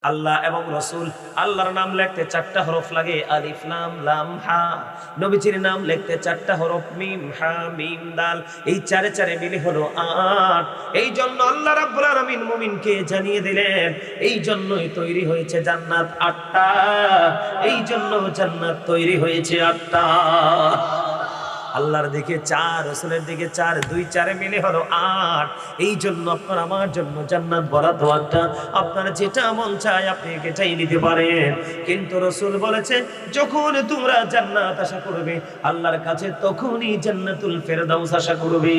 আল্লাহ এবং রসুল, আল্লাহর নাম লিখতে 4টা হরফ লাগে, আলিফ লাম লাম হা। নবীজির নাম লিখতে 4টা হরফ, মিম হা মিম দাল। এই চারে চারে মিলে হলো 8। এই জন্য আল্লাহ রাব্বুল আলামিন মুমিনকে জানিয়ে দিলেন, এই জন্যই তৈরি হয়েছে জান্নাত 8টা। এই জন্য জান্নাত তৈরি হয়েছে 8টা। আল্লাহর দিকে 4, রাসূলের দিকে 4, 2 4 মিলে হলো 8। এই জন্য আপনার আমার জন্য জান্নাত বরাদ্দ 8টা। আপনার যেটা মন চায় আপনি এটাই নিতে পারেন। কিন্তু রাসূল বলেছে, যখন তোমরা জান্নাত আশা করবে আল্লাহর কাছে, তখনই জান্নাতুল ফেরদাউস আশা করবে।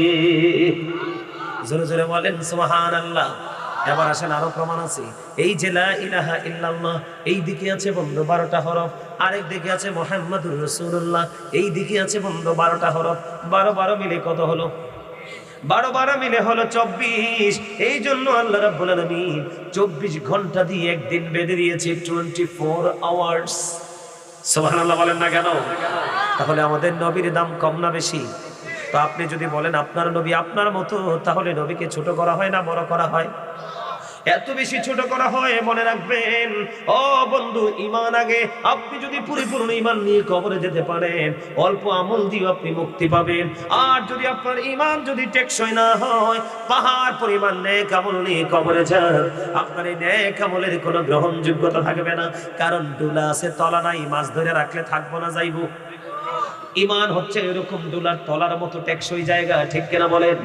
জোরে জোরে বলেন সুবহানাল্লাহ। এবার আসেন, আরো প্রমাণ আছে। এই যে লা ইলাহা ইল্লাল্লাহ, এই দিকে আছে বন্ধু 12টা হরফ, আরেক দিকে আছে মুহাম্মাদুর রাসূলুল্লাহ, এই দিকে আছে বন্ধু 12টা হরফ। 12 12 মিলে কত হলো? 12 12 মিলে হলো 24। এই জন্য আল্লাহ রাব্বুল আলামিন 24 ঘন্টা দিয়ে একদিন বেঁধে দিয়েছে, 24 আওয়ার্স। সুবহানাল্লাহ বলেন না কেন? তাহলে আমাদের নবীর দাম কম না বেশি? তো আপনি যদি বলেন আপনার নবী আপনার মতো, তাহলে নবীকে ছোট করা হয় না বড় করা হয়? এত বেশি ছোট করা হয়। মনে রাখবেন ও বন্ধু, ঈমান আগে। আপনি যদি পরিপূর্ণ ঈমান নিয়ে কবরে যেতে পারেন, অল্প আমল দিয়ে আপনি মুক্তি পাবেন। আর যদি আপনার ঈমান যদি টেকসই না হয়, পাহাড় পরিমাণ নেক আমল নিয়ে কবরে যান, আপনার এই নেক আমলের কোনো গ্রহণযোগ্যতা থাকবে না। কারণ ডুলা আছে, তলা নাই, মাছ ধরে রাখলে থাকবো না যাইবো। ঈমান হচ্ছে এরকম ডোলার তলার মতো টেকসই জায়গা, ঠিক কিনা বলেন?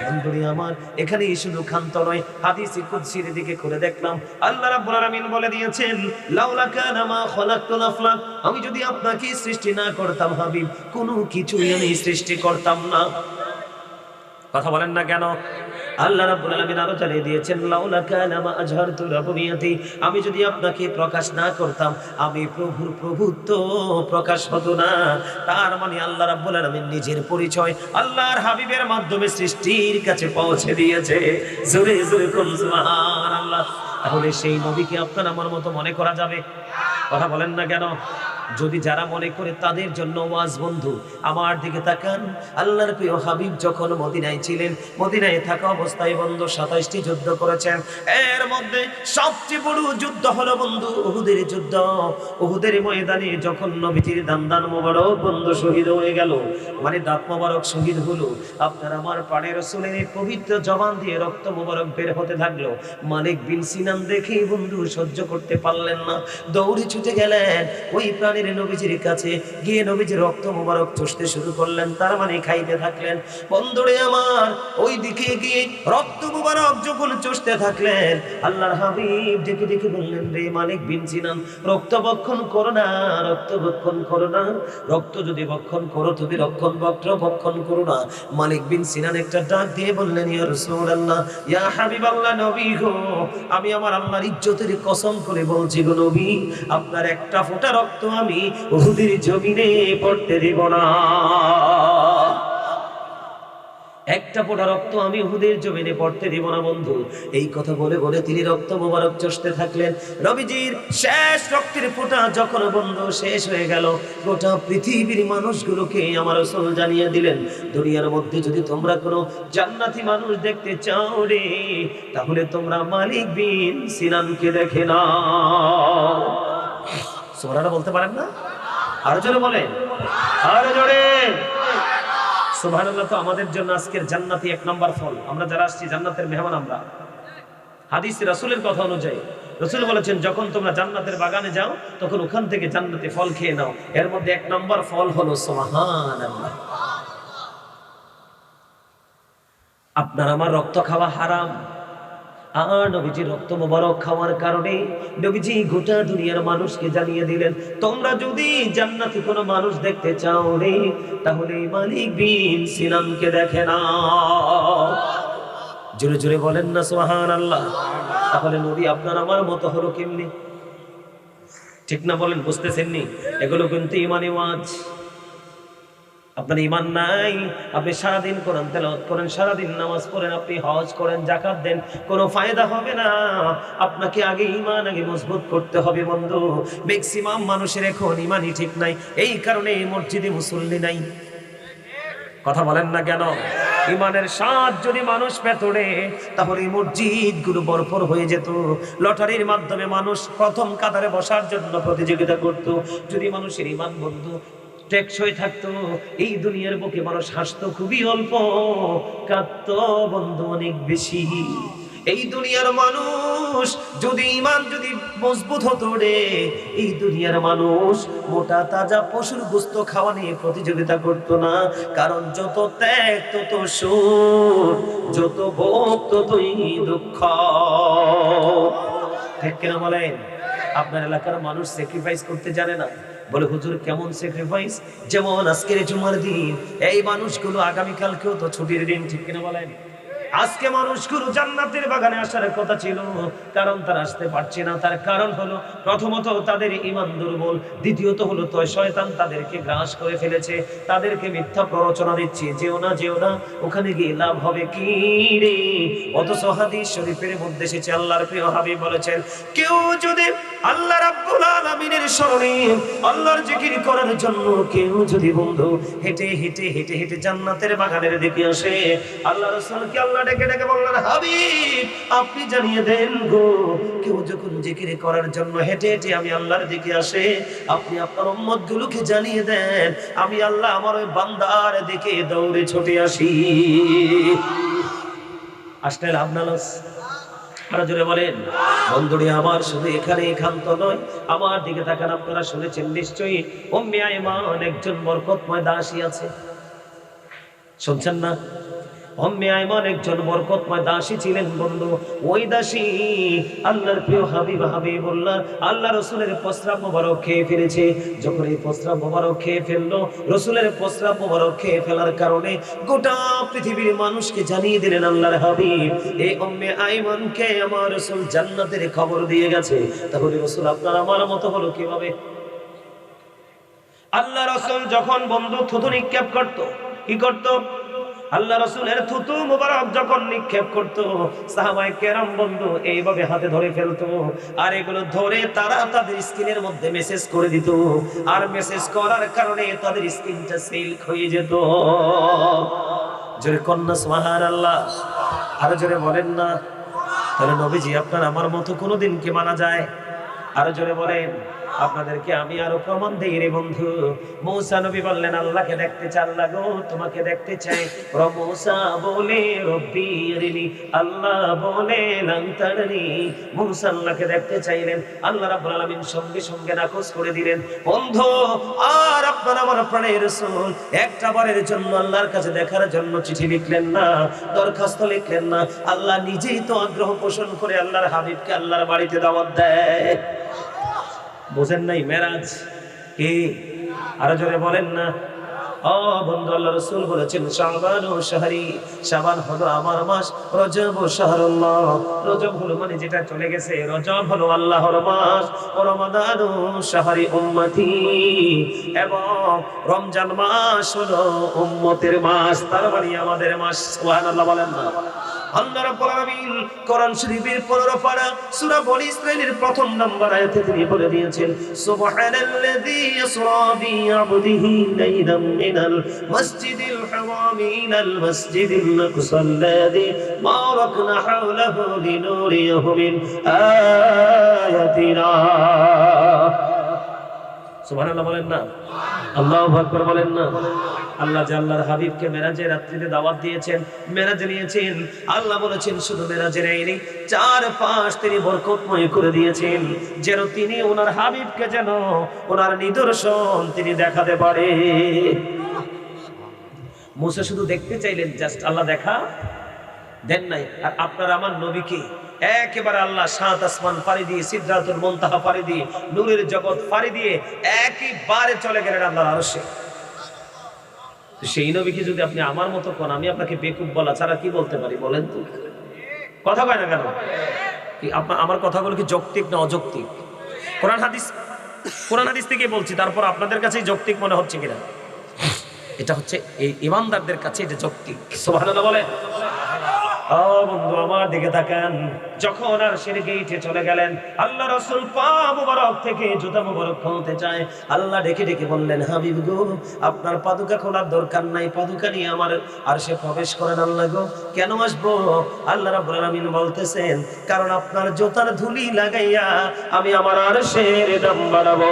বন্ধুরি আমার, এখানে শুধু ক্ষান্ত নয়, হাদিসে কুদসির দিকে করে দেখলাম আল্লাহ রাব্বুল আলামিন বলে দিয়েছেন, লাউলা কানা মা খালাকতুল আফলাক, আমি যদি আপনাকে সৃষ্টি না করতাম হাবিব, কোনো কিছুই আমি সৃষ্টি করতাম না। কথা বলেন না কেন? আল্লাহ রাব্বুল আলামিন আরো জানিয়ে দিয়েছেন, লাউলা কানা মা আজহারতু রাবুবিয়াতি, আমি যদি আপনাকে প্রকাশ না করতাম, আমি প্রভুর প্রভুত্ব প্রকাশ হতো না। তার মানে আল্লাহ রাব্বুল আলামিন নিজের পরিচয় আল্লাহর হাবিবের মাধ্যমে সৃষ্টির কাছে পৌঁছে দিয়েছে। জোরে জোরে কোন সুবহানাল্লাহ। তাহলে সেই নবীকে আপনার আমার মতো মনে করা যাবে? কথা বলেন না কেন? যদি যারা মনে করে তাদের জন্য ওয়াজ। বন্ধু আমার দিকে তাকান, আল্লাহর প্রিয় হাবিব যখন মদিনায় ছিলেন, মদিনায় থাকা অবস্থায় বন্ধু 27টি যুদ্ধ করেছেন। এর মধ্যে সবচেয়ে বড় যুদ্ধ হলো বন্ধু উহুদের যুদ্ধ। উহুদের ময়দানে যখন নবীজির দান মোবারক বন্ধু শহীদ হয়ে গেল, মানে দাঁত মোবারক শহীদ হলো, আপনার আমার পাড়ের রাসূলের পবিত্র জবান দিয়ে রক্ত মোবারক বের হতে থাকলো। মালিক বিন সিনান দেখেই বন্ধু সহ্য করতে পারলেন না, দৌড়ে ছুটে গেলেন ওই প্রাণীর নবীজির কাছে, গিয়ে নবীজির রক্ত মোবারক চুষতে শুরু করলেন, তার মানে খাইতে থাকলেন। বন্ধুরে আমার, ওই দিকে গিয়ে রক্ত মোবারক যখন চুষতে থাকলেন, আল্লাহর হাবিব ডেকে ডেকে বললেন, রে মালিক বিন সিনান, রক্ত ভক্ষণ করো না, রক্ত ভক্ষণ করো না। রক্ত যদি ভক্ষণ করো তুমি ভক্ষণ করো না। মালিক বিন সিনান একটা ডাক দিয়ে বললেন, ইয়া রাসূলুল্লাহ, ইয়া হাবিবাল্লাহ, নবী গো, আমি আমার আল্লাহর ইজ্জতের কসম করে বলছি গো নবী, আপনার একটা ফোঁটা রক্ত আমি উহুদের জমিনে পড়তে দেব না। একটা ফোঁটা রক্ত আমি উহুদের জমিনে পড়তে দেব না বন্ধু। এই কথা বলে বলে তিনি রক্ত মোবারক চষতে থাকলেন। নবীজির শেষ রক্তের ফোঁটা যখন বন্ধু শেষ হয়ে গেল, গোটা পৃথিবীর মানুষগুলোকে আমার রাসূল জানিয়ে দিলেন, দুনিয়ার মধ্যে যদি তোমরা কোনো জান্নাতি মানুষ দেখতে চাও রে, তাহলে তোমরা মালিক বিন সিনানকে দেখে নাও। সুবহানাল্লাহ বলতে পারেন না? আরো জোরে বলেন, আরো জোরে। সুবহানাল্লাহ। তো আমাদের জন্য আজকের জান্নাতি 1 নাম্বার ফল। আমরা যারা আসছি জান্নাতের মেহমান আমরা। হাদিসে রাসূলের কথা অনুযায়ী রাসূল বলেছেন, যখন তোমরা জান্নাতের বাগানে যাও তখন ওখান থেকে জান্নাতি ফল খেয়ে নাও। এর মধ্যে 1 নাম্বার ফল হলো সুবহানাল্লাহ। আপনার আমার রক্ত খাওয়া হারাম, আর নবীজির রক্ত মোবারক খাওয়ার কারণে নবীজি গোটা দুনিয়ার মানুষকে জানিয়ে দিলেন, তোমরা যদি জান্নাতে কোনো মানুষ দেখতে চাও রে, তাহলে মালিক বিন সিনানকে দেখে নাও। জোরে জোরে বলেন না সুবহানাল্লাহ। তাহলে নবী আপনার আমার মতো হলো কেমনি? ঠিক না বলেন? বুঝতেছেন নি? এগুলো কিন্তু ঈমানি ওয়াজ। আপনার ঈমান নাই, আপনি সারাদিন কোরআন তেলাওয়াত করেন, সারাদিন নামাজ পড়েন, আপনি হজ করেন, যাকাত দেন, কোনো ফায়দা হবে না। আপনাকে আগে ঈমান আগে মজবুত করতে হবে বন্ধু। ম্যাক্সিমাম মানুষের এখন ঈমানই ঠিক নাই, এই কারণে মসজিদে মুসল্লি নাই। কথা বলেন না কেন? ইমানের স্বাদ যদি মানুষ পেতড়ে তাহলে মসজিদগুলো ভরপুর হয়ে যেত। লটারির মাধ্যমে মানুষ প্রথম কাতারে বসার জন্য প্রতিযোগিতা করত। যদি মানুষের ইমান বন্ধু টেকসই থাকতো, এই দুনিয়ার বুকে মানুষ হাসতো খুবই অল্প, কাঁদতো বন্ধু অনেক বেশি। এই দুনিয়ার মানুষ যদি ইমান যদি মজবুত হতো রে, এই দুনিয়ার মানুষ মোটা তাজা পশুর গোশত খাওয়া নিয়ে প্রতিযোগিতা করতো না। কারণ যত ত্যাগ তত সুখ, যত ভোগ ততই দুঃখ। ঠিক কিনা বলেন? আপনার এলাকার মানুষ স্যাক্রিফাইস করতে জানে না। বলে হুজুর কেমন স্যাক্রিফাইস? যেমন আজকের জুমার দিন, এই মানুষগুলো আগামীকালকেও তো ছুটির দিন। ঠিক কিনা বলেন? আজকে মানুষগুলো জান্নাতের বাগানে আসার কথা ছিল, কারণ তারা আসতে পারছে না। তার কারণ হলো প্রথমত তাদের ঈমান দুর্বল, দ্বিতীয়ত হলো তো শয়তান তাদেরকে গ্রাস করে ফেলেছে, তাদেরকে মিথ্যা প্ররোচনা দিচ্ছে, যেও না যেও না, ওখানে গিয়ে লাভ হবে কি রে। অথচ হাদিস শরীফের মধ্যে এসেছে, আল্লাহর প্রিয় হাবিব বলেছেন, কেউ যদি আল্লাহ রাব্বুল আলামিনের স্মরণে, আল্লাহর জিকির করার জন্য কেউ যদি বন্ধু হেঁটে হেঁটে হেঁটে হেঁটে জান্নাতের বাগানের দিকে আসে, আল্লাহ রাসূলকে আল্লাহ ডেকে ডেকে বললেন, হাবিব আপনি জানিয়ে দেন গো, কেউ যখন জিকির করার জন্য হেঁটে হেঁটে আমি আল্লাহর দিকে আসে, আপনি আপনার উম্মতগুলোকে জানিয়ে দেন আমি আল্লাহ আমার ওই বান্দার দিকে দৌড়ে ছুটে আসি। আসলে লাভ না লস? আরো জোরে বলেন। বন্ধুরে আমার, শুধু এখানে ক্ষান্ত নয়, আমার দিকে তাকান। আপনারা শুনেছেন নিশ্চয়ই, উম্মে আইমান একজন বরকতময় দাসী আছে, শুনছেন না? উম্মে আইমান একজন বরকতময় দাসী ছিলেন বন্ধু। ওই দাসী আল্লাহর প্রিয় হাবিবুল্লাহ আল্লাহ রাসূলের প্রস্রাব মোবারক খেয়ে ফেলেছে। যখন এই প্রস্রাব মোবারক খেয়ে ফেললো, রাসূলের প্রস্রাব মোবারক খেয়ে ফেলার কারণে গোটা পৃথিবীর মানুষকে জানিয়ে দিলেন আল্লাহর হাবিব, এই উম্মে আইমানকে আমার রাসূল জান্নাতের খবর দিয়ে গেছে। তাহলে রাসূল আপনার আমার মতো হলো কিভাবে? আল্লাহ রাসূল যখন বন্ধু থুতু নিক্ষেপ করত, কি করত? আল্লাহ রাসূলের থুতু মুবারক যখন নিক্ষেপ করত, সাহাবায়ে কেরাম বন্ধু এইভাবে হাতে ধরে ফেলতো, আর এগুলো ধরে তারা তাদের স্কিনের মধ্যে মেসেজ করে দিত, আর মেসেজ করার কারণে তাদের স্কিনটা সিল্ক হয়ে যেত। জোরে কন্যা সুবহানাল্লাহ। আরো জোরে বলেন না। তাহলে নবীজি আপনার আমার মতো কোনোদিন কি মানা যায়? আরো জোরে বলেন। আপনাদেরকে আমি আরো প্রমাণ দেই রে বন্ধু। মূসা নবী বললেন, আল্লাহকে দেখতে চাই, আল্লাহ গো তোমাকে দেখতে চাই। মূসা বলে রব্বি আরিনি, আল্লাহ বলে লান তারানি। মূসা আল্লাহকে দেখতে চাইলেন, আল্লাহ রাব্বুল আলামিন সঙ্গে সঙ্গে নাকচ করে দিলেন। বন্ধু আর আপনার আমার প্রাণের রাসূল একটা বারের জন্য আল্লাহর কাছে দেখার জন্য চিঠি লিখলেন না, দরখাস্ত লিখলেন না, আল্লাহ নিজেই তো আগ্রহ পোষণ করে আল্লাহর হাবিবকে আল্লাহর বাড়িতে দাওয়াত দেয়। বুঝেন নাই? মেরাজ কি? আরো জোরে বলেন না। ও বন্ধু, আল্লাহ রাসূল বলেছেন, শাবানু শাহরি, শাবান হলো আমার মাস, রজব শাহরুল্লাহ, রজব হলো মানে যেটা চলে গেছে, রজব হলো আল্লাহর মাস, রমাদানু শাহরি উম্মতি, এবং রমজান মাস হলো উম্মতের মাস, তার মানে আমাদের মাস। সুবহানাল্লাহ বলেন না। আল্লাহ রাব্বুল আলামিন কোরআন শরীফের 15 পারা সূরা বনী ইসরাঈলের প্রথম নম্বর আয়াতে তিনি বলে দিয়েছেন, সুবহানাল্লাযী ইসরা বিআবদিহি লাইলাম মিনাল মাসজিদিল হারাম ইলাল মাসজিদিল আকসাল্লাযী বারাকনা হাওলাহু লিনুরিয়াহু মিন আয়াতিনা। সুবহানাল্লাহ বলেন না। আল্লাহু আকবার বলেন না। আল্লাহ যে আল্লাহর হাবিবকে মেরাজের রাত্রিতে দাওয়াত দিয়েছেন, মেরাজে নিয়েছেন, আল্লাহ বলেছেন শুধু মেরাজে নেয়নি, 4 পাশ তিনি বরকতময় করে দিয়েছেন, যেন তিনি ওনার হাবিবকে যেন ওনার নিদর্শন তিনি দেখাতে পারে। মুসা শুধু দেখতে চাইলেন, জাস্ট আল্লাহ দেখা দেন নাই। আর আপনার আমার নবীকে একেবারে আল্লাহ 7 আসমান পাড়ি দিয়ে, সিদরাতুল মুনতাহা পাড়ি দিয়ে, নূরের জগৎ পাড়ি দিয়ে একেবারে চলে গেলেন আল্লাহর আরশে। সেই নবীকে যদি আপনি আমার মতো কোন, আমি আপনাকে বেকুব বলা ছাড়া কি বলতে পারি বলেন তো? কথা কয় না কেন? কি আপনার আমার কথাগুলো কি যৌক্তিক না অযৌক্তিক? কোরআন হাদিস থেকে বলছি, তারপর আপনাদের কাছে যৌক্তিক মনে হচ্ছে কিনা? এটা হচ্ছে এই ইমানদারদের কাছে এটা যৌক্তিক। সুবহানাল্লাহ বলে। ও বন্ধু আমার দিকে তাকান, যখন আর সের গেটে চলে গেলেন, আল্লাহ রাসূল পা মুবারক থেকে জুতা মুবারক খুলতে চায়, আল্লাহ ডেকে ডেকে বললেন, হাবিব গো, আপনার পাদুকা খোলার দরকার নাই, পাদুকা নিয়ে আমার আরশে প্রবেশ করেন। আল্লাহ গো, কেন আসবো? আল্লাহ রাব্বুল আলামিন বলতেছেন, কারণ আপনার জুতার ধুলি লাগাইয়া আমি আমার আরশের দাম বাড়াবো।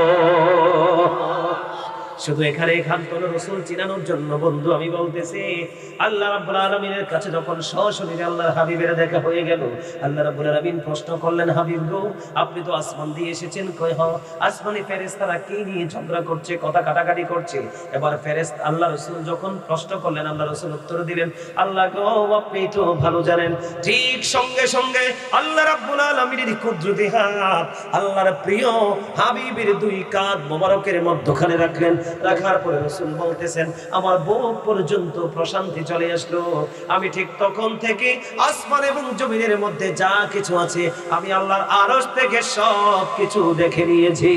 শুধু এখানে এখান্তন রাসূল চিনানোর জন্য বন্ধু আমি বলতেছি, আল্লাহ রাব্বুল আলামিনের কাছে যখন সশরীরে আল্লাহর হাবিবের দেখা হয়ে গেল, আল্লাহ রাব্বুল আলামিন প্রশ্ন করলেন, হাবিব গো, আপনি তো আসমান দিয়ে এসেছেন, কই হ, আসমানি ফেরেশতারা কি নিয়ে ঝগড়া করছে, কথা কাটাকাটি করছে। এবার ফেরেশতা আল্লাহ রাসূল যখন প্রশ্ন করলেন, আল্লাহ রাসূল উত্তর দিলেন, আল্লাহ গো, আপনি তো ভালো জানেন। ঠিক সঙ্গে সঙ্গে আল্লাহ রাব্বুল আলামিনের কুদরতি হাত আল্লাহর প্রিয় হাবিবের দুই কাঁধ মোবারকের মধ্যখানে রাখলেন। রাখার পরে রাসূল বলতেছেন, আমার বুক পর্যন্ত প্রশান্তি চলে আসলো। আমি ঠিক তখন থেকে আসমান এবং জমিনের মধ্যে যা কিছু আছে আমি আল্লাহর আরশ থেকে সব কিছু দেখে নিয়েছি।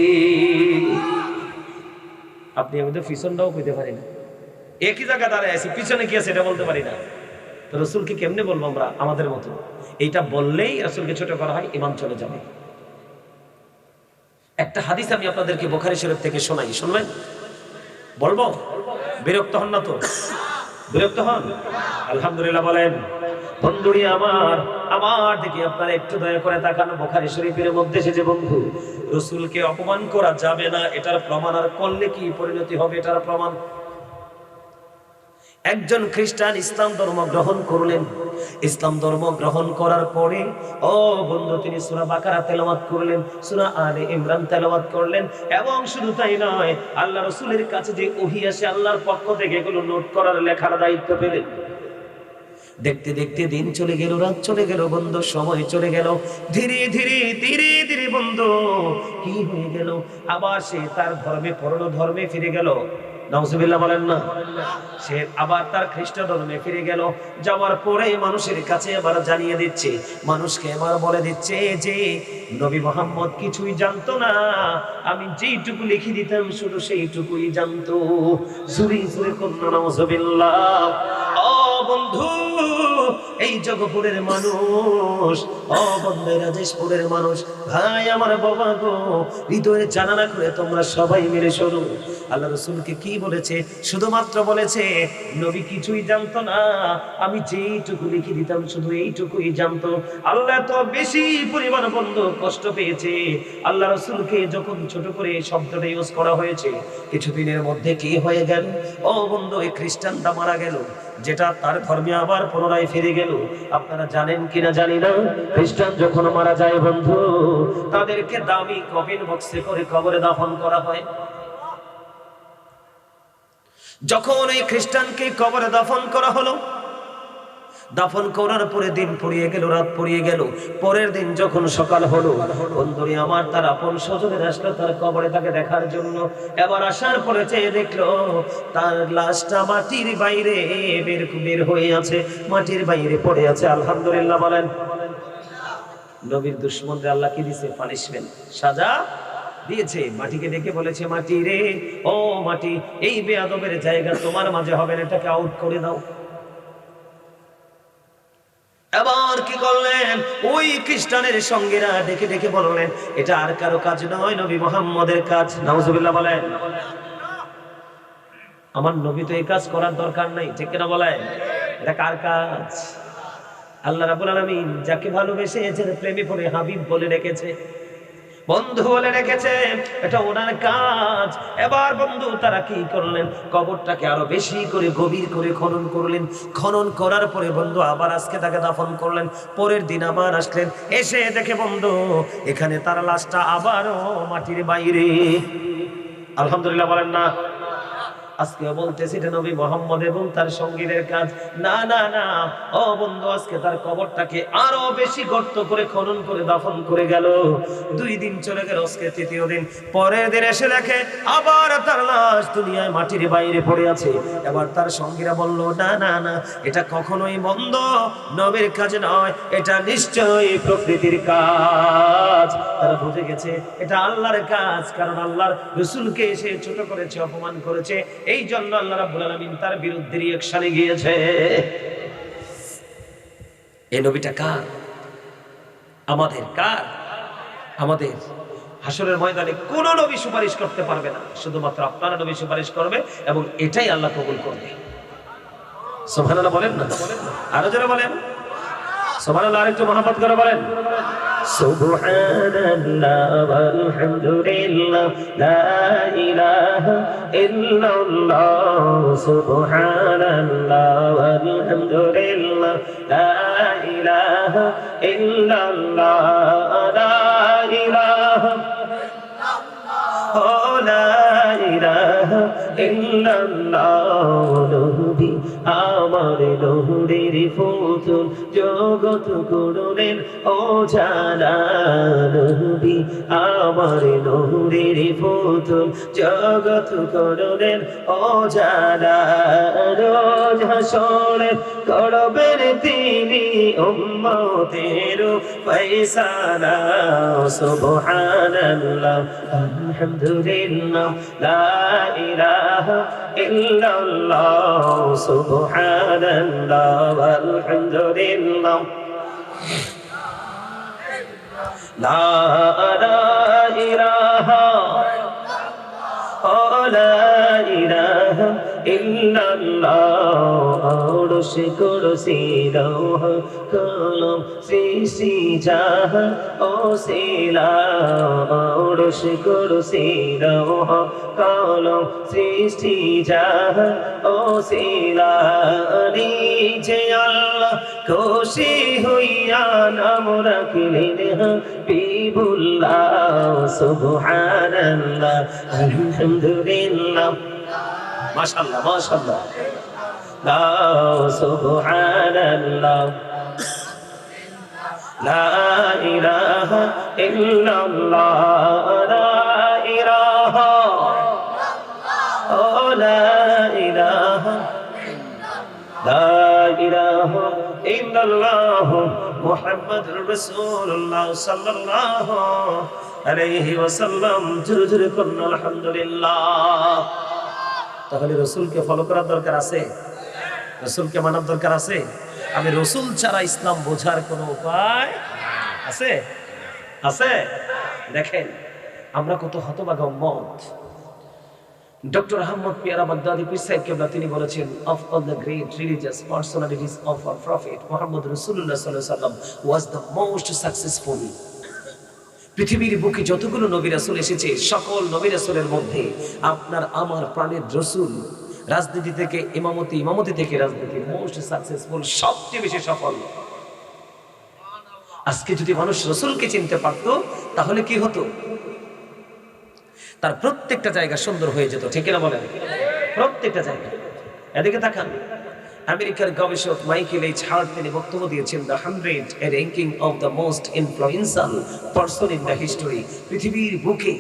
আপনি আমি তো পিছনটাও কইতে পারি না, একই জায়গা দাঁড়ায় আছি, পিছনে কি আছে এটা বলতে পারি না। তো রাসূলকে কেমনে বলবো আমরা? আমাদের মতো এইটা বললেই রাসূলকে ছোট করা হয়, ঈমান চলে যাবে। একটা হাদিস আমি আপনাদেরকে বুখারী শরীফ থেকে শোনাই, শুনবেন? বলবো? বিরক্ত হন না তো? বিরক্ত হন? আলহামদুলিল্লাহ বলেন। বন্ধুরি আমার দিকে আপনারা একটু দয়া করে তাকান। বুখারী শরীফের মধ্যে এসেছে, বন্ধু, রাসূলকে অপমান করা যাবে না, এটার প্রমাণ, আর করলে কি পরিণতি হবে এটার প্রমাণ। একজন খ্রিস্টান ইসলাম ধর্ম গ্রহণ করলেন। ইসলাম ধর্ম গ্রহণ করার পরে ও বন্ধু তিনি সূরা বাকারা তেলাওয়াত করলেন, সূরা আলে ইমরান তেলাওয়াত করলেন, এবং শুধু তাই নয়, আল্লাহ রাসূলের কাছে যে ওহী আসে আল্লাহর পক্ষ থেকে এগুলো নোট করার, লেখার দায়িত্ব পেলেন। দেখতে দেখতে দিন চলে গেল, রাত চলে গেল, বন্ধু সময় চলে গেল। ধীরে ধীরে ধীরে ধীরে বন্ধু কি হয়ে গেল? আবার সে তার ধর্মে, পরনো ধর্মে ফিরে গেল। নাউজুবিল্লাহ বলেন না? সে আবার তার খ্রিস্ট ধর্মে ফিরে গেল। যাওয়ার পরে মানুষের কাছে আবার জানিয়ে দিচ্ছে, মানুষকে আবার বলে দিচ্ছে যে নবী মুহাম্মদ কিছুই জানতো না, আমি যেইটুকু লিখে দিতাম শুধু সেইটুকুই জানতো। জুরি জুরি কোন নাউজুবিল্লাহ। ও বন্ধু, এই জগপুরের মানুষ, ও বন্ধু রাজেশপুরের মানুষ, ভাই আমার, বাবা গো, হৃদয়ে জানালা করে তোমরা সবাই মিলে শোনো। আল্লাহ রাসূলকে কি বলেছে? শুধুমাত্র বলেছে নবী কিছুই জানতো না, আমি যেইটুকু লিখে দিতাম শুধু এইটুকুই জানতো। আল্লাহ তো বেশি পরিমাণ বন্ধু কষ্ট পেয়েছে। আল্লাহ রাসূলকে যখন ছোট করে এই শব্দটা ইউজ করা হয়েছে, কিছুদিনের মধ্যে কি হয়ে গেল? ও বন্ধু, এই খ্রিস্টানটা মারা গেল, যেটা তার ধর্মে আবার পুনরায় ফিরে গেল। আপনারা জানেন কিনা জানি না, খ্রিস্টান যখন মারা যায় বন্ধু, তাদেরকে দামি কফিন বক্সে করে কবরে দাফন করা হয়। যখন এই খ্রিস্টানকে কবরে দাফন করা হলো, দাফন করার পরে দিন পড়িয়ে গেল, রাত পড়িয়ে গেল। পরের দিন যখন সকাল হলো, বন্ধুরি আমার, তার আপন স্বজনের আসলো তার কবরে তাকে দেখার জন্য। এবার আসার পরে চেয়ে দেখলো তার লাশটা মাটির বাইরে বের হয়ে আছে, মাটির বাইরে পড়ে আছে। আলহামদুলিল্লাহ বলেন। নবীর দুশমনরা আল্লাহ কি দিয়েছে? পানিশমেন্ট, সাজা দিয়েছে। মাটিকে ডেকে বলেছে, মাটি রে, ও মাটি, এই বেয়াদবের জায়গা তোমার মাঝে হবে না, এটাকে আউট করে দাও। এবার কি করলেন? ওই খ্রিস্টানের সঙ্গীরা ডেকে ডেকে বললেন, এটা আর কারো কাজ নয়, নবী মুহাম্মদের কাজ। নাউজুবিল্লাহ বলেন। আমার নবী তো এই কাজ করার দরকার নাই, ঠিক কিনা বলেন? এটা কার কাজ? আল্লাহ রাব্বুল আলামিন যাকে ভালোবেসে এর প্রেমে পড়ে হাবিব বলে রেখেছে, বন্ধু বলে রেখেছে, এটা ওনার কাজ। এবার বন্ধু তারা কি করলেন? কবরটাকে আরো বেশি করে গভীর করে খনন করলেন। খনন করার পরে বন্ধু আবার আজকে তাকে দাফন করলেন। পরের দিন আবার আসলেন, এসে দেখে বন্ধু এখানে তার লাশটা আবারও মাটির বাইরে। আলহামদুলিল্লাহ বলেন না? আজকে বলতেছি এটা নবী মুহাম্মদ এবং তার সঙ্গীদের কাজ। না না না, ও বন্ধু, আজকে তার কবরটাকে আরো বেশি গর্ত করে খনন করে দাফন করে গেল। 2 দিন চলে গেল, আজকে 3য় দিন। পরের দিন এসে দেখে আবার তার লাশ দুনিয়ায় মাটির বাইরে পড়ে আছে। এবার তার সঙ্গীরা বলল, না না না, এটা কখনোই বন্ধ নবীর কাজ নয়, এটা নিশ্চয়ই প্রকৃতির কাজ। তারা বুঝে গেছে এটা আল্লাহর কাজ, কারণ আল্লাহর রাসূলকে এসে ছোট করেছে, অপমান করেছে, এই জন্য আল্লাহ রাব্বুল আলামিন তার বিরুদ্ধে রিঅ্যাকশনে গিয়েছে। এই নবীটা কার? আমাদের। কার? আমাদের। হাসরের ময়দানে কোন নবী সুপারিশ করতে পারবে না, শুধুমাত্র আপনারা নবী সুপারিশ করবে, এবং এটাই আল্লাহ কবুল করবে। সুবহানাল্লাহ বলেন না? আরো জোরে বলেন সুবহানাল্লাহ। আরেকটু মহব্বত করে বলেন সুবহানাল্লাহ ওয়ালহামদুলিল্লাহ লা ইলাহা ইল্লাল্লাহ সুবহানাল্লাহ ওয়ালহামদুলিল্লাহ লা ইলাহা ইল্লাল্লাহ লা ইলাহা লা ইলাহা ইল্লাল্লাহ নবী আমার নূরের ফুতুল জগৎ করলেন ও জানা নবী আমার নূরের ফুতুল জগৎ করলেন ও জানা রোজ হাসরে করবেন তিনি উম্মতের ফয়সালা সুবহানাল্লাহ আলহামদুলিল্লাহ লা ইলাহা ইল্লাল্লাহ সুবহানাল্লাহ আলহামদুলিল্লাহ লা ইলাহা ইলাহা ইল্লাল্লাহ আরশ কুরসি লৌহ কলম সৃষ্টি জাহান ও সিলা আরশ কুরসি লৌহ কলম সৃষ্টি জাহান ও সিলা নিজে আল্লাহ খুশি হইয়া নাম রাখলেন হাবিবুল্লাহ সুবহানাল্লাহ আলহামদুলিল্লাহ মাশাআল্লাহ মাশাআল্লাহ লা সুবহানাল্লাহ লা ইলাহা ইল্লাল্লাহ লা ইলাহা লা ইলাহা লা ইলাহা ইল্লাল্লাহ মুহাম্মাদুর রাসূলুল্লাহ সাল্লাল্লাহু আলাইহি ওয়াসাল্লাম। জোরে জোরে করুন আলহামদুলিল্লাহ। তাহলে রসুলকে ফলো করার দরকার আছে, রসুলকে মানার দরকার আছে। আমি রসুল ছাড়া ইসলাম বোঝার কোনো উপায় আছে? আছে? দেখেন আমরা কত হতভাগা উম্মত। ডক্টর আহমদ পিয়ারা বাগদাদি পীর সাহেব কেবলা তিনি বলেছেন, of all the great religious personalities of our prophet Muhammad Rasulullah sallallahu alaihi wasallam was the most successful. পৃথিবীর বুকে যতগুলো নবী রাসূল এসেছে সকল নবী রাসূলের মধ্যে আপনার আমার প্রাণের রাসূল রাজনীতি থেকে ইমামতি, ইমামতি থেকে রাজনীতি, মোস্ট সাকসেসফুল, সবচেয়ে বেশি সফল। আজকে যদি মানুষ রাসূলকে চিনতে পারতো তাহলে কি হতো? তার প্রত্যেকটা জায়গা সুন্দর হয়ে যেত, ঠিক না বলেন? প্রত্যেকটা জায়গা। এদিকে তাকান, আমেরিকার গবেষক মাইকেল এইচ হার্ট তিনি বক্তব্য দিয়েছেন, the 100 ranking of the most influential person in the history. পৃথিবীর বুকে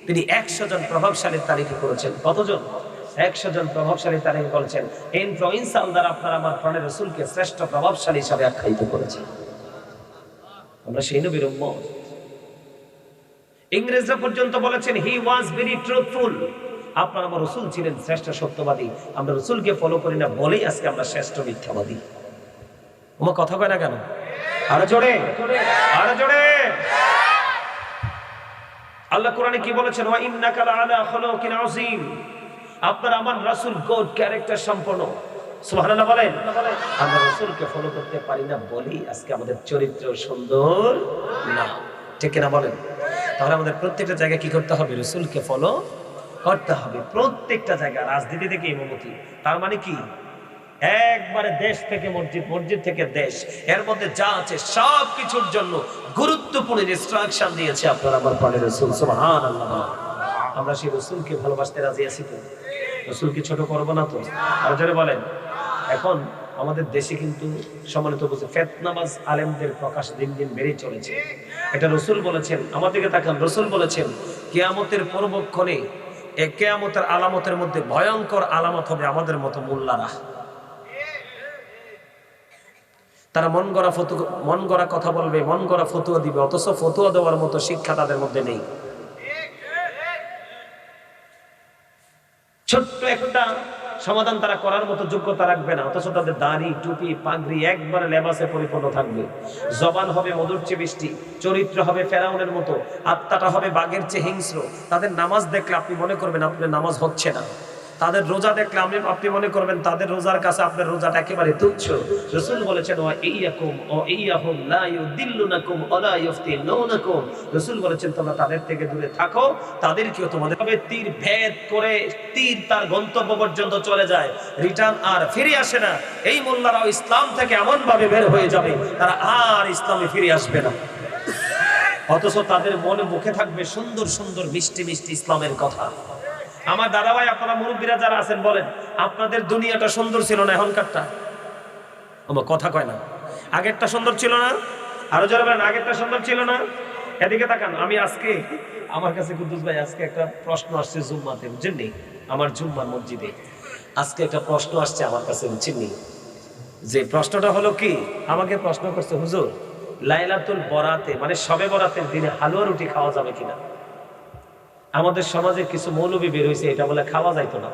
তিনি 100 জন প্রভাবশালীর তালিকা করেছেন। কতজন? 100 জন প্রভাবশালীর তালিকা করেছেন। ইনফ্লুয়েন্সিয়াল দ্বারা আপনার আমার প্রাণের রাসূলকে শ্রেষ্ঠ প্রভাবশালী হিসেবে আখ্যায়িত করেছেন। আমরা সেই নবীর উম্মত। ইংরেজরা পর্যন্ত বলেছেন হি ওয়াজ ভেরি ট্রুথফুল। আপনার আমার রাসূল ছিলেন শ্রেষ্ঠ সত্যবাদী। আমরা রাসূলকে ফলো করি না বলেই আজকে আমরা শ্রেষ্ঠ মিথ্যাবাদী। ওমা কথা কয় না কেন? আরো জোরে, আরো জোরে। আল্লাহ কোরআনে কি বলেছেন? ওয়া ইন্নাকা লাআলা খুলুকিন আযীম। আপনার আমার রাসূল গুড ক্যারেক্টার সম্পন্ন। সুবহানাল্লাহ বলেন। আমরা রাসূলকে ফলো করতে পারি না বলেই আজকে আমাদের চরিত্র সুন্দর না, ঠিক না বলেন? তাহলে আমাদের প্রত্যেকটা জায়গায় কি করতে হবে? রাসূলকে ফলো করতে হবে। প্রত্যেকটা জায়গা, রাজনীতি থেকে ইমামতি। তার মানে কি? একবারে দেশ থেকে মসজিদ, মসজিদ থেকে দেশ, এর মধ্যে যা আছে সব কিছুর জন্য গুরুত্বপূর্ণ ইনস্ট্রাকশন দিয়েছে আপনার আমার প্রাণের রাসূল। সুবহানাল্লাহ। আমরা সেই রাসূলকে ভালোবাসতে রাজি আছি তো? রাসূলকে ছোট করব না তো? আর যারা বলেন, এখন আমাদের দেশে কিন্তু সম্মানিত বুঝে ফিতনাবাজ আলেমদের প্রকাশ দিন দিন বেড়ে চলেছে। এটা রাসূল বলেছেন। আমাদেরকে তাকান, রাসূল বলেছেন কিয়ামতের পূর্বক্ষণে কিয়ামতের আলামতের মধ্যে ভয়ঙ্কর আলামত হবে আমাদের মতো মোল্লারা। তারা মন গড়া কথা বলবে, মন গড়া ফতোয়া দিবে, অথচ ফতোয়া দেওয়ার মতো শিক্ষা তাদের মধ্যে নেই। ছোট্ট একটা সমাধান তারা করার মতো যোগ্যতা রাখবে না, অথচ তাদের দাড়ি টুপি পাগড়ি একবারে লেবাসে পরিপূর্ণ থাকবে। জবান হবে মধুর চেয়ে মিষ্টি, চরিত্র হবে ফেরাউনের মতো, আত্মাটা হবে বাঘের চেয়ে হিংস্র। তাদের নামাজ দেখলে আপনি মনে করবেন আপনার নামাজ হচ্ছে না, তাদের রোজা দেখলে আপনি মনে করবেন তাদের রোজার কাছে আপনার রোজাটা একেবারে তুচ্ছ। রাসূল বলেছেন ওয়া ইয়াকুম ও ইয়াহুম লা ইউদিল্লুনাকুম ওয়ালা ইফতিনুনাকুম। রাসূল বলেছেন তোমরা তাদের থেকে দূরে থাকো, তাদেরকেও তোমাদের হবে তীর ভেদ করে তীর তার গন্তব্য পর্যন্ত চলে যায়, রিটার্ন আর ফিরে আসে না। এই মোল্লারাও ইসলাম থেকে এমন ভাবে বের হয়ে যাবে তারা আর ইসলামে ফিরে আসবে না, অথচ তাদের মনে মুখে থাকবে সুন্দর সুন্দর মিষ্টি মিষ্টি ইসলামের কথা। আমার দাদা ভাই আপনারা মুরব্বীরা যারা আছেন বলেন, আপনাদের দুনিয়াটা সুন্দর ছিল না এখনকারটা? আমার কথা কয় না, আগেরটা সুন্দর ছিল না? আরো যারা বলেন আগেরটা সুন্দর ছিল না। এদিকে তাকান, আমি আজকে আমার কাছে কুদ্দুস ভাই আজকে একটা প্রশ্ন আসছে জুম্মাতে, বুঝছেন নি? আমার জুম্মার মসজিদে আজকে একটা প্রশ্ন আসছে আমার কাছে, বুঝছেন নি? যে প্রশ্নটা হলো কি, আমাকে প্রশ্ন করছে হুজুর লাইলাতুল বরাতে মানে শবে বরাতের দিনে হালুয়া রুটি খাওয়া যাবে কিনা? আমাদের সমাজে কিছু মৌলবী বের হয়েছে এটা বলে খাওয়া যাইতো না।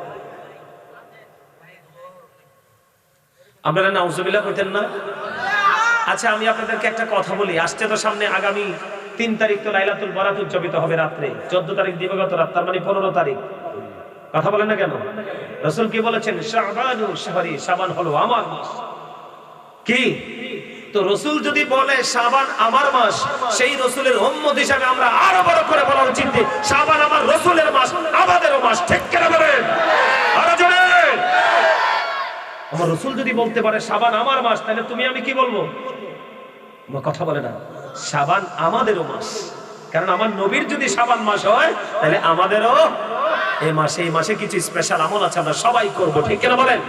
আপনারা নাউজুবিল্লাহ কইতেন না? আচ্ছা আমি আপনাদেরকে একটা কথা বলি, আসছে তো সামনে আগামী 3 তারিখ তো লাইলাতুল বরাত উদযাপিত হবে রাত্রে, 14 তারিখ দিবাগত রাত, তার মানে 15 তারিখ। কথা বলেন না কেন? রাসূল কি বলেছেন? শাবানু শাহরি, শাবান হলো আমার মাস। কি তো রাসূল যদি বলে শাবান আমার মাস, সেই রাসূলের উম্মত হিসেবে আমরা আরো বড় করে বলা উচিত যে শাবান আমার রাসূলের মাস, আমাদেরও মাস। ঠিক কিনা বলেন? আরো জোরে। আমার রাসূল যদি বলতে পারে শাবান আমার মাস, তাহলে তুমি আমি কি বলবো? আমার কথা বলে না, শাবান আমাদেরও মাস। কারণ আমার নবীর যদি শাবান মাস হয় তাহলে আমাদেরও এই মাসে কিছু স্পেশাল আমল আছে, আমরা সবাই করব। ঠিক কিনা বলেন?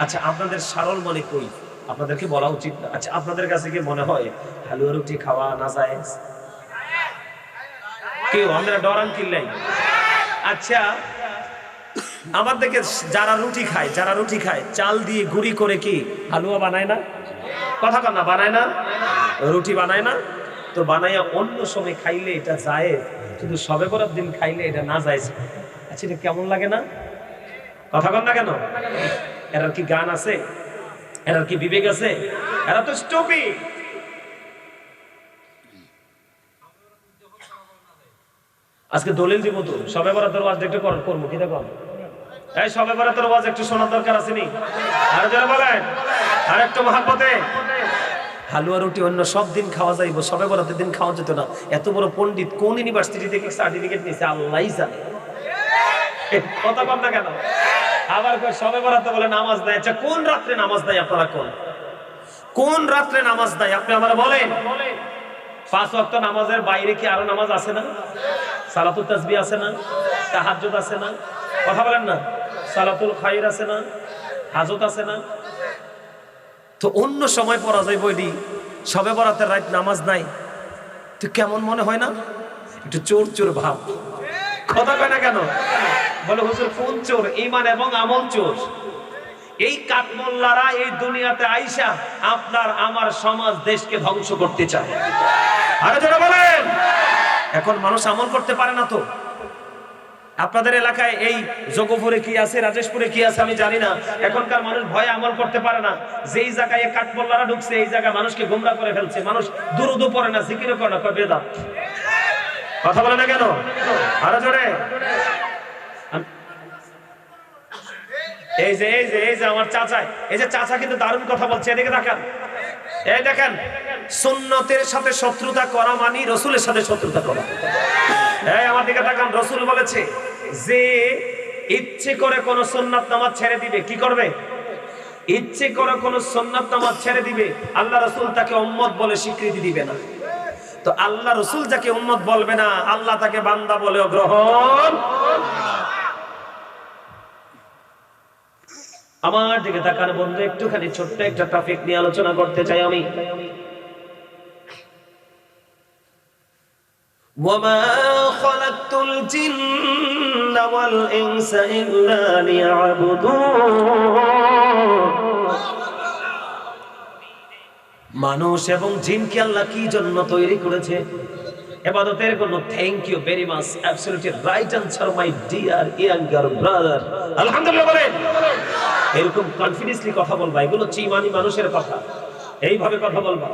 আচ্ছা আপনাদের সারল মনে কই, আপনাদেরকে বলা উচিত না? আচ্ছা আপনাদের কাছে কি মনে হয় হালুয়া রুটি খাওয়া না যায়? কেউ আমরা ডরান কিল্লাই? আচ্ছা আমার দিকে যারা রুটি খায় চাল দিয়ে গুঁড়ি করে কি হালুয়া বানায় না? কথা কন না, বানায় না? রুটি বানায় না? তো বানাইয়া অন্য সময় খাইলে এটা যায়, কিন্তু শবে বরাত দিন খাইলে এটা না যায়। আচ্ছা এটা কেমন লাগে না? কথা কন না কেন? এর কি গান আছে? এর কি বিবেক আছে? এরা তো স্টুপিড। আজকে দলিল দিব তো, শবে বরাতের ওয়াজ একটু করবো কি দেখো? এই শবে বরাতের ওয়াজ একটু শোনার দরকার আছে নি? আর যারা বলেন আর একটু মহাব্বতে। হালুয়া রুটি অন্য সব দিন খাওয়া যাইব, শবে বরাতের দিন খাওয়া যেত না। এত বড় পণ্ডিত কোন ইউনিভার্সিটি থেকে সার্টিফিকেট নিয়েছে আল্লাহই জানে। কথা কম না কেন? আবার শবে বরাতে বলে নামাজ দেয়। আচ্ছা কোন রাত্রে নামাজ দেয়? আপনারা কোন রাত্রে নামাজ দেয় আপনি আমার বলেন? 5 ওয়াক্ত নামাজের বাইরে কি আরো নামাজ আছে না? সালাতুল তাসবিহ আছে না? তাহাজ্জুদ আছে না? কথা বলেন না? সালাতুল খাইর আছে না? হাজত আছে না? তো অন্য সময় পড়া যায় বইডি, শবে বরাতের রাত নামাজ নাই, তো কেমন মনে হয় না? একটু চোর চোর ভাব। কথা কয় না কেন? বলে হুজুর কোন চোর? ঈমান এবং আমল চোর। এই কাঠমোল্লারা এই দুনিয়াতে আইসা আপনার আমার সমাজ দেশকে ধ্বংস করতে চায়। আরে যারা বলেন এখন মানুষ আমল করতে পারে না তো? আপনাদের এলাকায় এই যোগপুরে কি আছে, রাজেশপুরে কি আছে আমি জানি না, এখনকার মানুষ ভয়ে আমল করতে পারে না। যেই জায়গায় কাঠমোল্লারা ঢুকছে এই জায়গায় মানুষকে গোমরা করে ফেলছে। মানুষ দুরুদু পড়ে না, জিকিরও করে না, কয় বেদাত। কথা বলে না কেন? আরো জোরে। এই যে আমার চাচা, এই যে চাচা কিন্তু দারুণ কথা বলছে, এদিকে দেখেন। এই দেখেন, সুন্নতের সাথে শত্রুতা করা মানে রাসূলের সাথে শত্রুতা করা। এই আমার দিকে তাকান, রাসূল বলেছে যে ইচ্ছে করে কোন সুন্নাত নামাজ ছেড়ে দিবে, কি করবে? ইচ্ছে করে কোন সুন্নাত নামাজ ছেড়ে দিবে, আল্লাহ রাসূল তাকে উম্মত বলে স্বীকৃতি দিবে না। তো আল্লাহ রাসূল যাকে উম্মত বলবে না, আল্লাহ তাকে বান্দা বলেও গ্রহণ। আমার দিকে তাকান বন্ধু, একটুখানি ছোট্ট একটা টপিক নিয়ে আলোচনা করতে চাই আমি। ওয়ামা খালাকতুল জিন্না ওয়াল ইনসা ইল্লা লিয়াবুদুন। মানুষ এবং জিনকে আল্লাহ কি জন্য তৈরি করেছে? ইবাদতের জন্য thank you very much, absolutely right answer my dear younger brother. আলহামদুলিল্লাহ বলেন। এরকম কনফিডেন্সলি কথা বলবা, এগুলো হচ্ছে ঈমানি মানুষের কথা। এইভাবে কথা বলবা।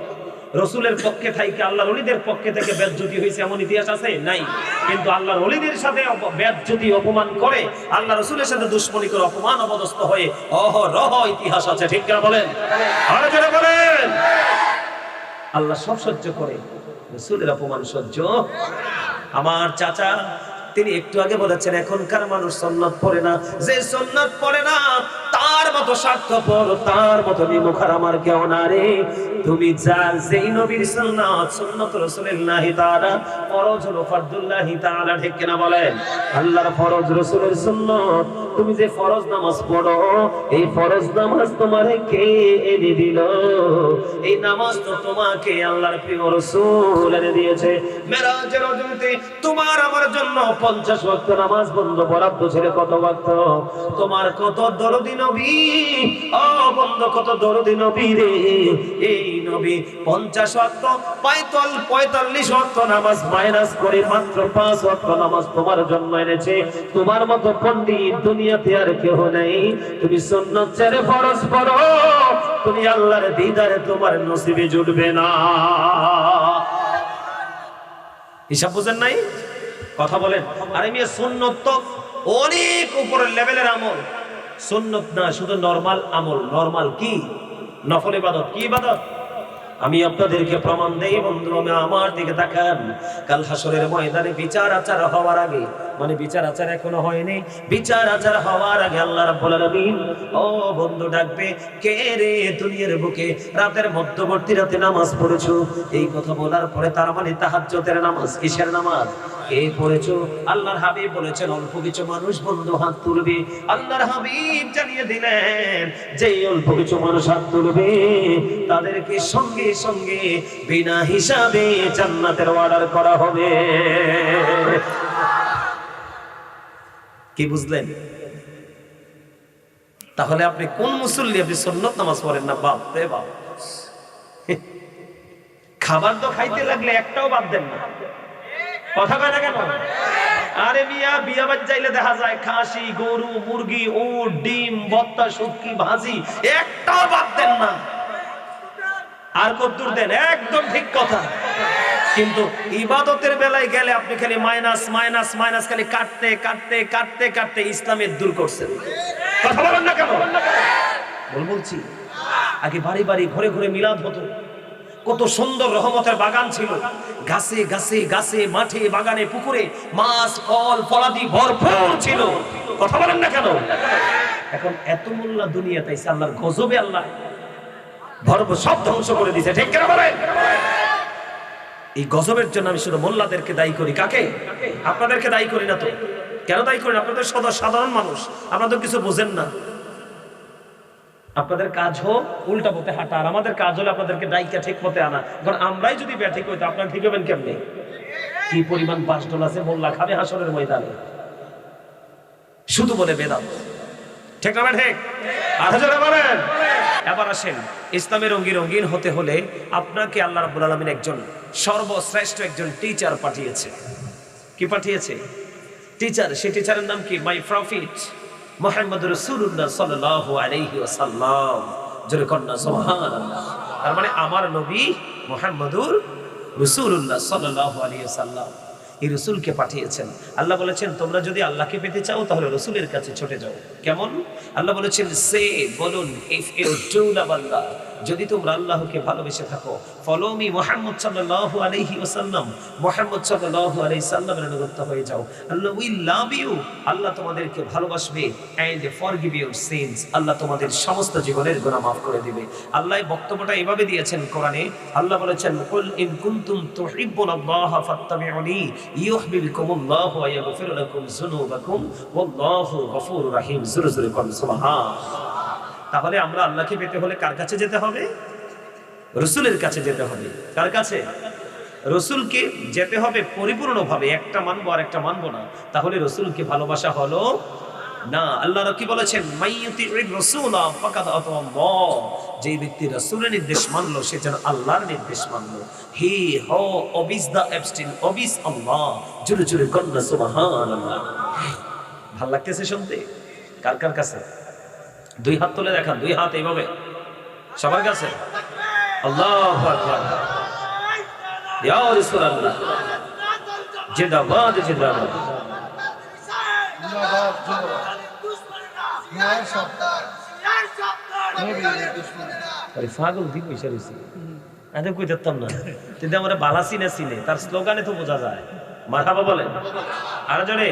রসুলের পক্ষে থেকে আল্লাহর ওলিদের পক্ষে থেকে বেজ্জতি হয়েছে এমন ইতিহাস আছে? নাই। কিন্তু আল্লাহর ওলিদের সাথে বেজ্জতি, অপমান করে, আল্লাহ রসুলের সাথে দুশ্মনী করে, অপমান অপদস্থ হয়ে অহরহ ইতিহাস আছে। ঠিক কিনা বলেন? আরে জোরে বলেন। আল্লাহ সব সহ্য করে, রসুলের অপমান সহ্য। আমার চাচা তিনি একটু আগে বলেছেন এখনকার মানুষ সুন্নাত পড়ে না। যে সুন্নাত পড়ে না তার মতো স্বার্থপর, তার মতো নিমুখার আমার কেউ না রে। তুমি যার যেই নবীর সুন্নাত, সুন্নাত রাসূলুল্লাহি তাআলা, ফরজ হলো ফরদুল্লাহি তাআলা। ঠিক কিনা বলেন? আল্লাহর ফরজ, রাসূলের সুন্নাত। তুমি যে ফরজ নামাজ পড়ো, এই ফরজ নামাজ তোমারে কে এনে দিল? এই নামাজ তো তোমাকে আল্লাহর প্রিয় রাসূল এনে দিয়েছে। মেরাজের রাতে তোমার আমার জন্য 50 ওয়াক্ত নামাজ বন্ধ বরাদ্দ ছিল। কত ওয়াক্ত? তোমার কত দরদি নবী, ও বন্ধু, কত দরদি নবী রে। এই নবী 50 ওয়াক্ত 45 ওয়াক্ত নামাজ মাইনাস করে মাত্র 5 ওয়াক্ত নামাজ তোমার জন্য এনেছে। তোমার মতো পণ্ডিত দুনিয়াতে আর কেউ নেই। তুমি সুন্নাত ছেড়ে ফরজ পড়ো, তুমি আল্লাহর দিদারে তোমার নসিবে জুটবে না। হিসাব বুঝেন নাই? কথা বলেন। আরে মিয়া, সুন্নত তো অনেক উপরের লেভেলের আমল। সুন্নত না শুধু নরমাল আমল। নরমাল কি? নফল ইবাদত। কি ইবাদত? আমি আপনাদেরকে প্রমাণ দেই বন্ধু, আমার দিকে তাকান। কাল হাসরের ময়দানে বিচার আচার হওয়ার আগে, মানে বিচার আচার এখনো হয়নি, বিচার আচার হওয়ার আগে আল্লাহ রাব্বুল আলামিন ও বন্ধু ডাকবে, কে রে দুনিয়ার বুকে রাতের মধ্যবর্তী রাতে নামাজ পড়েছো? এই কথা বলার পরে তার মানে তাহাজ্জুদের নামাজ। কিসের নামাজ? কে পড়েছো? আল্লাহর হাবিব বলেছেন অল্প কিছু মানুষ বন্ধু হাত তুলবে। আল্লাহর হাবিব জানিয়ে দিলেন যে অল্প কিছু মানুষ হাত তুলবে তাদেরকে সঙ্গে সঙ্গে বিনা হিসাবে জান্নাতের অর্ডার করা হবে। কি বুঝলেন? তাহলে আপনি কোন মুসল্লি? আপনি সুন্নত নামাজ পড়েন না? বাপ রে বাপ। খাবার তো খাইতে লাগলে একটাও বাদ দেন না। কথা কয় না কেন? আরে মিয়া, বিয়া বাজ যাইলে দেখা যায় খাসি, গরু, মুরগি, উট, ডিম, ভর্তা, শুটকি, ভাজি, একটাও বাদ দেন না। আর কদ্দুর দেন? একদম ঠিক কথা। কিন্তু ইবাদতের বেলায় গেলে আপনি খালি মাইনাস মাইনাস মাইনাস, খালি কাটতে কাটতে কাটতে কাটতে ইসলামের দূর করছেন। কথা বলেন না কেন? বলছি আগে বাড়ি বাড়ি ঘরে ঘরে মিলাদ হতো। কত সুন্দর রহমতের বাগান ছিল। গাছে গাছে গাছে, মাঠে বাগানে, পুকুরে মাছ, ফল, ফলাদি ভরপুর ছিল। কথা বলেন না কেন? এখন এত মোল্লা দুনিয়া তাইছে, আল্লাহর গজবে আল্লাহ ভরপুর সব ধ্বংস করে দিয়েছে। ঠিক কেন বলেন? এই গজবের জন্য আমি শুধু মোল্লাদেরকে দায়ী করি। কাকে? আপনাদেরকে দায়ী করি না। তো কেন দায়ী করেন? আপনাদের সাধারণ মানুষ, আপনাদের কিছু বোঝেন না। আপনাদের কাজ হোক উল্টা পথে হাঁটা, আর আমাদের কাজ হলো আপনাদেরকে দায়িকা ঠিক পথে আনা। কারণ আমরাই যদি ব্যাঠিক হইতো, আপনারা ঠিক হবেন কেমনে? কি পরিমাণ বাসডোল আছে মোল্লা খাবে হাসরের ময়দানে, শুধু বলে বেদাত। ঠিক না ঠিক? আচ্ছা বলেন। এবার আসেন, ইসলামের রঙিন রঙিন হতে হলে আপনাকে আল্লাহ রাব্বুল আলামিন একজন সর্বশ্রেষ্ঠ একজন টিচার পাঠিয়েছে। কি পাঠিয়েছে? টিচার। সেই টিচারের নাম কি? মাই প্রফিট মুহাম্মদুর রাসূলুল্লাহ সাল্লাল্লাহু আলাইহি ওয়াসাল্লাম। জোরে কন্না সুবহানাল্লাহ। তার মানে আমার নবী মুহাম্মদুর রাসূলুল্লাহ সাল্লাল্লাহু আলাইহি ওয়াসাল্লাম, এই রসুলকে পাঠিয়েছেন। আল্লাহ বলেছেন তোমরা যদি আল্লাহকে পেতে চাও তাহলে রসুলের কাছে ছুটে যাও। কেমন? আল্লাহ বলেছেন সে বলুন, ইফ ইউ ডু লাভ আল্লাহ, যদি তোমরা আল্লাহকে ভালোবেসে থাকো, ফলো মি মুহাম্মদ সাল্লাল্লাহু আলাইহি ওয়াসাল্লাম, মুহাম্মদ সাল্লাল্লাহু আলাইহি সাল্লামের অনুগত হয়ে যাও। আল্লাহ উইল লাভ ইউ, আল্লাহ তোমাদেরকে ভালোবাসবে, এন্ড ফরগিভ ইউর সিনস, আল্লাহ তোমাদের সমস্ত জীবনের গুনাহ মাফ করে দিবে। আল্লাহ বক্তব্যটা এভাবে দিয়েছেন কোরআনে। আল্লাহ বলেছেন কুল ইন কুনতুম তুহিব্বুনাল্লাহ ফাত্তাবিউনি ইউহিব্বুকুমুল্লাহু ওয়া ইয়াগফির লাকুম যুনুবাকুম ওয়াল্লাহু গফুরুর রহিম। জোরে জোরে বলেন সুবহানাল্লাহ। তাহলে আমরা আল্লাহকে পেতে হলে কার কাছে যেতে হবে? রসুলের কাছে যেতে হবে। কার কাছে? রসুলকে যেতে হবে পরিপূর্ণভাবে। একটা মানবো আর একটা মানবো না, তাহলে রসুলকে ভালোবাসা হলো না, আল্লাহর কি বলেছেন, মাইয়ুতির রাসূলা ফাকাদ আতাল্লাহ, যে ব্যক্তি রাসূলের নির্দেশ মানলো সে যেন আল্লাহর নির্দেশ মানলো। হি হো ওবিস দা অ্যাবস্টিন ওবিস আল্লাহ, জোরে জোরে কন্না সুবহানাল্লাহ। ভাল লাগতেছে শুনতে? কার কার কাছে? দুই হাত তুলে দেখান, দুই হাত এইভাবে সবার কাছে। আল্লাহু আকবার, ইয়া রাসূলুল্লাহ, জিন্দাবাদ জিন্দাবাদ। পাগল দিন পয়সা রয়েছে, আমি কই দেখতাম না, কিন্তু আমরা বালা চিনে চিনে তার স্লোগানে তো বোঝা যায়। মারহাবা বলেন আর জোরে।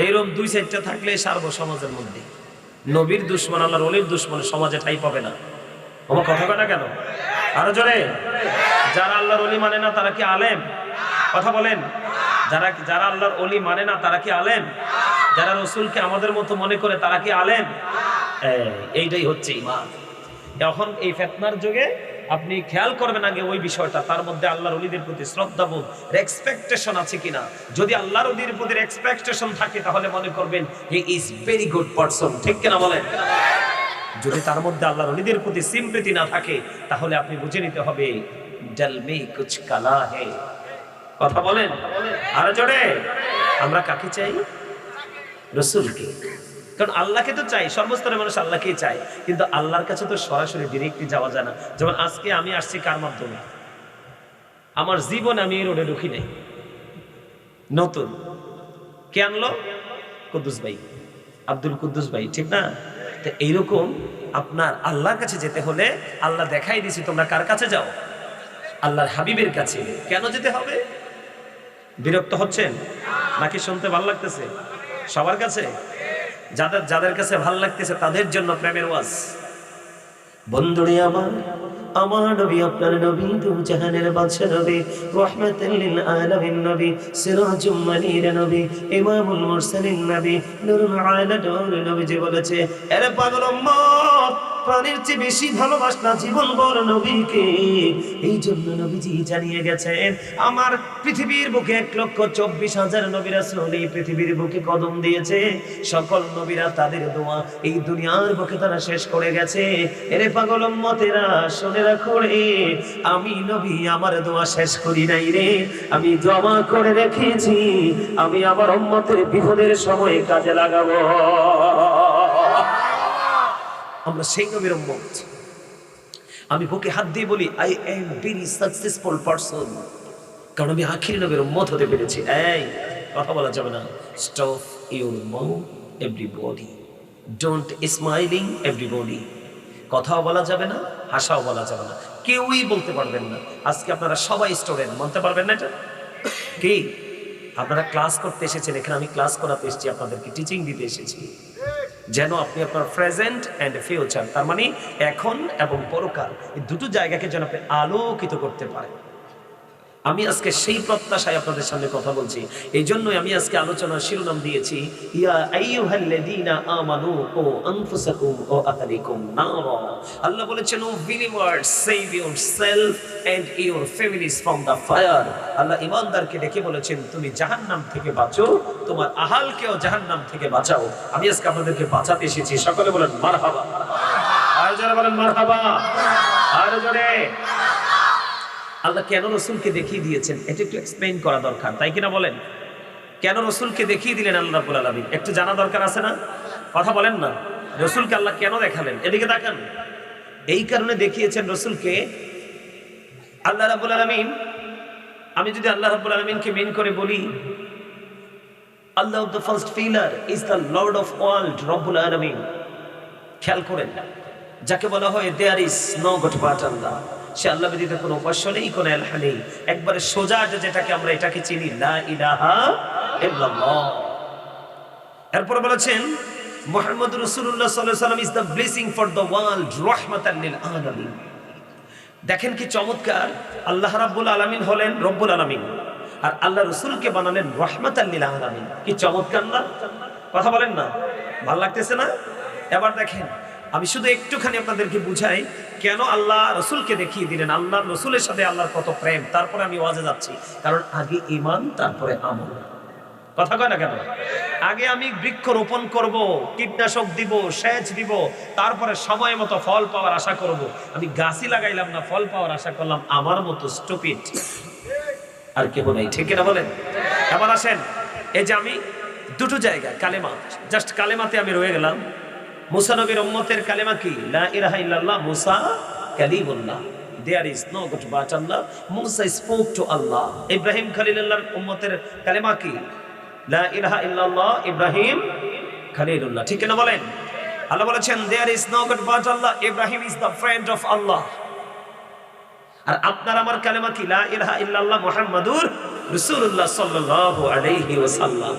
এইরকম দুই চারটা থাকলে সারবো সমাজের মধ্যে। নবীর দুশ্মন, আল্লাহর ওলির দুশ্মন সমাজে ঠাঁই পাবে না। আমার কথা কয় না কেন? আরো জোরে। যারা আল্লাহর ওলি মানে না তারা কি আলেম? কথা বলেন। যারা আল্লাহর ওলি মানে না তারা কি আলেম? যারা রসুলকে আমাদের মতো মনে করে তারা কি আলেম? এইটাই হচ্ছে ঈমান। এখন এই ফিতনার যুগে আপনি খেয়াল করবেন আগে ওই বিষয়টা, তার মধ্যে আল্লাহর ওলিদের প্রতি শ্রদ্ধাবোধ, রেসপেক্টেশন আছে কিনা। যদি আল্লাহর ওলিদের প্রতি রেসপেক্টেশন থাকে তাহলে মনে করবেন he is very good person, ঠিক কিনা বলেন? যদি তার মধ্যে আল্লাহর ওলিদের প্রতি সিম্পথি না থাকে তাহলে আপনি বুঝে নিতে হবে ডল মে কুছ কালা হে। কথা বলেন আর জোরে। আমরা কাকে চাই? রাসূলকে। কারণ আল্লাহকে তো চাই, সর্বস্তরের মানুষ আল্লাহকেই চায়, কিন্তু আল্লাহর কাছে তো সরাসরি ডিরেক্টলি যাওয়া যায় না। যেমন আজকে আমি আসছি কার মাধ্যমে? আমার জীবন আমি এই রোডে ঢুকি নাই, নতুন কে আনলো? কুদ্দুস ভাই, আব্দুল কুদ্দুস ভাই, ঠিক না? তো এইরকম আপনার আল্লাহর কাছে যেতে হলে আল্লাহ দেখাই দিয়েছি তোমরা কার কাছে যাও? আল্লাহর হাবিবের কাছে। কেন যেতে হবে? বিরক্ত হচ্ছেন নাকি শুনতে ভালো লাগতেছে? সবার কাছে, যাদের কাছে ভালো লাগতেছে তাদের জন্য প্রেমের ওয়াজ। বন্ধুরে আমার, আমার নবী আপনার নবী, দু জাহানের বাদশা নবী, রাহমাতুল লিল আলামিন নবী, সিরাজুম মুনীর নবী, ইমামুল মুরসালিন নবী, নূরুল আলা নূর নবী যে বলেছে, আরে পাগল উম্মত, প্রাণের চেয়ে বেশি ভালোবাসনা জীবন বড় নবীকে। এই জন্য নবীজি জানিয়ে গেছেন, আমার পৃথিবীর বুকে 1,24,000 নবী রাসূল এই পৃথিবীর বুকে কদম দিয়েছে। সকল নবীরা তাদের দোয়া এই দুনিয়ার বুকে তারা শেষ করে গেছে। এরে পাগল উম্মতেরা শুনে রাখো রে, আমি নবী আমার দোয়া শেষ করি নাই রে, আমি জমা করে রেখেছি, আমি আমার উম্মতের বিপদের সময় কাজে লাগাবো। আমরা সেই নবীর উম্মত। আমি বুকে হাত দিয়ে বলি I am very successful person, কারণ আমি আখির নবীর উম্মত হতে পেরেছি। এই কথা বলা যাবে না। Stop your mouth everybody, don't smiling everybody. কথাও বলা যাবে না, হাসাও বলা যাবে না, কেউই বলতে পারবেন না। আজকে আপনারা সবাই স্টুডেন্ট, মানতে পারবেন না এটা কি? আপনারা ক্লাস করতে এসেছেন, এখানে আমি ক্লাস করাতে এসেছি, আপনাদেরকে টিচিং দিতে এসেছি, যেন আপনি আপনার প্রেজেন্ট এন্ড ফিউচার, তার মানে এখন এবং পরকাল, এই দুটো জায়গাকে যেন আপনি আলোকিত করতে পারেন। আমি আজকে সেই প্রত্যাশায় আপনাদের সামনে কথা বলছি। এই জন্যই আমি আজকে আলোচনার শিরোনাম দিয়েছি ইয়া আইয়ুহাল্লাযীনা আমানু ও আনফুসাকুম ও আহলিকুম নারা। আল্লাহ বলেছেন, O believers, save yourself and your families from the fire. Allah ঈমানদারকে ডেকে বলেছেন, তুমি জাহান্নাম থেকে বাঁচো, তোমার আহালকেও জাহান্নাম থেকে বাঁচাও। আমি আজকে আপনাদেরকে বাঁচাতে এসেছি। সকলে বলেন মারহাবা। আর যারা বলেন মারহাবা, আর জোরে। আল্লাহ কেন রসুলকে দেখিয়ে দিয়েছেন এটা একটু এক্সপ্লেইন করা দরকার, তাই কিনা বলেন? কেন রসুলকে দেখিয়ে দিলেন আল্লাহ রাব্বুল আলামিন? একটু জানা দরকার আছে না? কথা বলেন না। রসুলকে আল্লাহ কেন দেখালেন? এদিকে তাকান। এই কারণে দেখিয়েছেন রসুলকে আল্লাহ রাব্বুল আলামিন। আমি যদি আল্লাহ রাব্বুল আলামিনকে মেন করে বলি, Allah the first pillar is the lord of world, রব্বুল আলামিন। খেয়াল করেন, যাকে বলা হয় there is no god but Allah, সে আল্লাহ ব্যতীত কোনো উপাস্য নেই, কোনো ইলাহ নেই। একবারে সোজা যেটাকে আমরা এটাকে চিনি, লা ইলাহা ইল্লাল্লাহ। এরপরে বলেছেন মুহাম্মদুর রাসূলুল্লাহ সাল্লাল্লাহু আলাইহি ওয়াসাল্লাম is the blessing for the world, রাহমাতাল লিল আলামিন। দেখেন কি চমৎকার, আল্লাহ রাব্বুল আলামিন হলেন রব্বুল আলামিন, আর আল্লাহ রাসূলকে বানালেন রাহমাতাল লিল আলামিন। কি চমৎকার না? কথা বলেন না, ভালো লাগতেছে না? এবার দেখেন, আমি শুধু একটুখানি আপনাদেরকে বুঝাই কেন আল্লাহ রসুলকে দেখিয়ে দিলেন। আল্লাহ রসুলের সাথে আল্লাহর কত প্রেম, তারপরে আমি ওয়াজে যাচ্ছি, কারণ আগে ঈমান তারপরে আমল। কথা কয় না কেন? আগে আমি বৃক্ষ রোপণ করব, কীটনাশক দিব, সেচ দিব, তারপরে সময় মতো ফল পাওয়ার আশা করব। আমি গাছই লাগাইলাম না, ফল পাওয়ার আশা করলাম, আমার মতো স্টুপিড আর কেউ নাই। ঠিক কিনা বলেন? এবার আসেন, এই যে আমি দুটো জায়গা কালেমা, জাস্ট কালেমাতে আমি রয়ে গেলাম। মুসা নবীর উম্মতের কালেমা কি? লা ইলাহা ইল্লাল্লাহ মুসা Kalimullah, there is no god but Allah. Musa spoke to Allah. Ibrahim খলিলুল্লাহর উম্মতের কালেমা কি? লা ইলাহা ইল্লাল্লাহ ইব্রাহিম খলিলুল্লাহ। ঠিক কিনা বলেন? আল্লাহ বলেছেন there is no god but Allah, Ibrahim is the friend of Allah. আর আপনার আমার কালেমা কি? লা ইলাহা ইল্লাল্লাহ মুহাম্মাদুর রাসূলুল্লাহ সাল্লাল্লাহু আলাইহি ওয়াসাল্লাম।